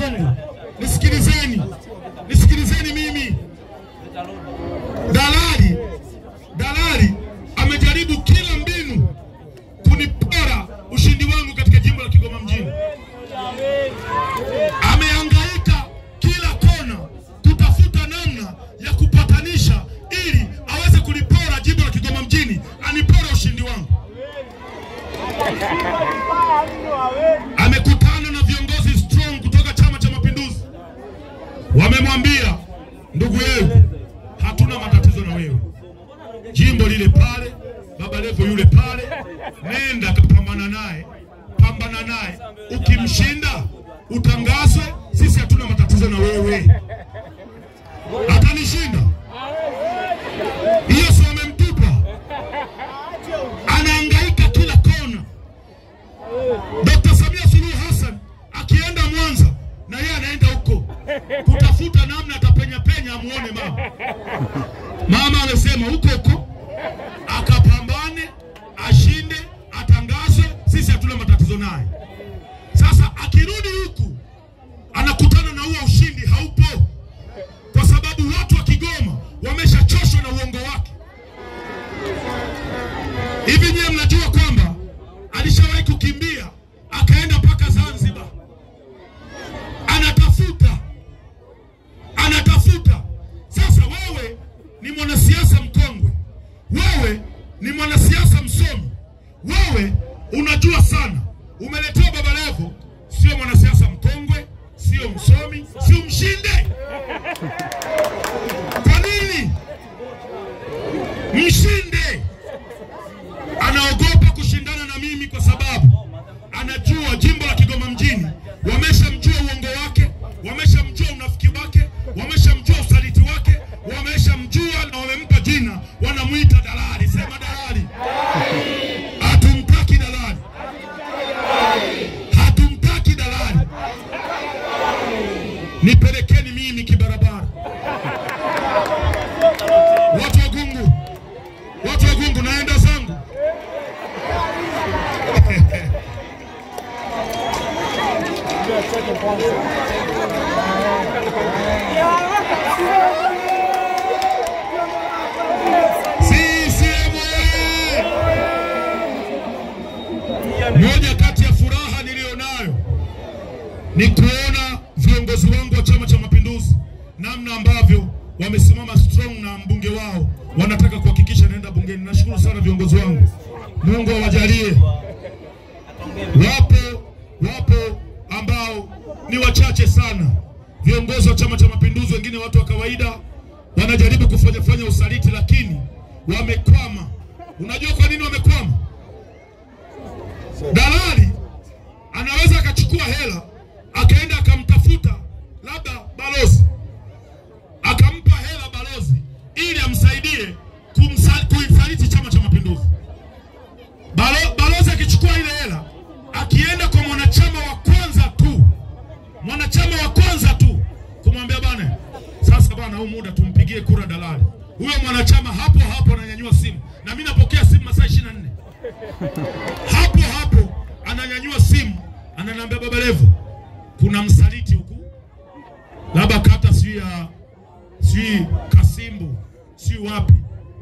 Wakongo, nisikilizeni mimi. Dalali amejaribu kila mbinu kunipora ushindi wangu katika jimbo la Kigoma mjini. Amehangaika kila kona kutafuta namna ya kupatanisha ili aweze kulipora jimbo la Kigoma mjini, anipora ushindi wangu. Amekutana na viongozi strong kutoka Chama cha Mapinduzi. Wamemwambia, ndugu yetu, hatuna matatizo na wewe. Jimbo lile pale, Baba Levo yule pale, nenda kapambana naye, pambana naye. Ukimshinda utangazwe, sisi hatuna matatizo na wewe. Atanishinda. Hiyo sio amemtupa. Anahangaika kila kona. Dr. Samia Suluhu Hassan akienda Mwanza na yeye anaenda huko kutafuta namna atapenya amuone mama. Mama amesema huko akapambane, ashinde, atangazwe, sisi hatuna matatizo naye. Sasa akirudi huku anakutana na huo ushindi haupo, kwa sababu watu wa Kigoma wameshachoshwa na uongo wake. Hivi nyinyi mnajua kwamba alishawahi kukimbia akaenda mpaka Zanzibar? Anatafuta. Sasa wewe ni mwanasiasa mkongwe, wewe ni mwanasiasa msomi, wewe unajua sana. Umeletea Baba Levo, sio mwanasiasa mkongwe, sio msomi, sio mshinde. Kwa nini mshinde? Anaogopa kushindana na mimi kwa sababu anajua jimbo la Kigoma mjini wameshamjua uongo wake, wameshamjua unafiki wake, wameshamjua usaliti wake, wameshamjua na wamempa jina, wanamuita dalali. Sema dalali. Hatumtaki dalali. Hatumtaki dalali. Nipelekeni mimi kibarabara. Watu wa Gungu naenda zangu. Moja kati ya furaha nilionayo ni kuona viongozi wangu wa Chama cha Mapinduzi namna ambavyo wamesimama strong na mbunge wao, wanataka kuhakikisha naenda bungeni. Nashukuru sana viongozi wangu. Mungu awajalie. Wapo ambao ni wachache sana viongozi wa Chama cha Mapinduzi, wengine watu wa kawaida, wanajaribu kufanya usaliti, lakini wamekwama. Unajua kwa nini wamekwama? Dalali anaweza akachukua hela akaenda akamtafuta labda balozi, akampa hela balozi ili amsaidie kuisaliti Chama cha Mapinduzi. Balozi akichukua ile hela akienda kwa mwanachama wa kwanza tu kumwambia bana, sasa bana, huu muda tumpigie kura dalali. Huyo mwanachama hapo ananyanyua simu, na mimi napokea simu masaa 24. Hapo ananyanyua simu, ananiambia Baba Levo, kuna msaliti huku, labda kata si Kasimbu, si wapi,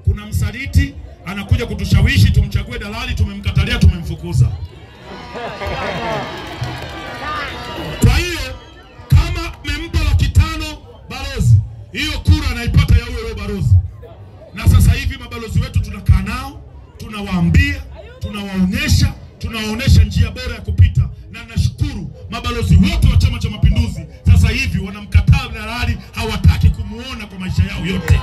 kuna msaliti anakuja kutushawishi tumchague dalali, tumemkatalia, tumemfukuza. Kwa hiyo kama mempa 500 balozi, hiyo kura anaipata ya huyo balozi. Na sasa hivi mabalozi wetu tunakaa nao, tunawaambia, tunawaonesha njia bora ya kupita, na nashukuru mabalozi wote wa Chama cha Mapinduzi sasa hivi wanamkataa dalali, hawataki kumuona kwa maisha yao yote.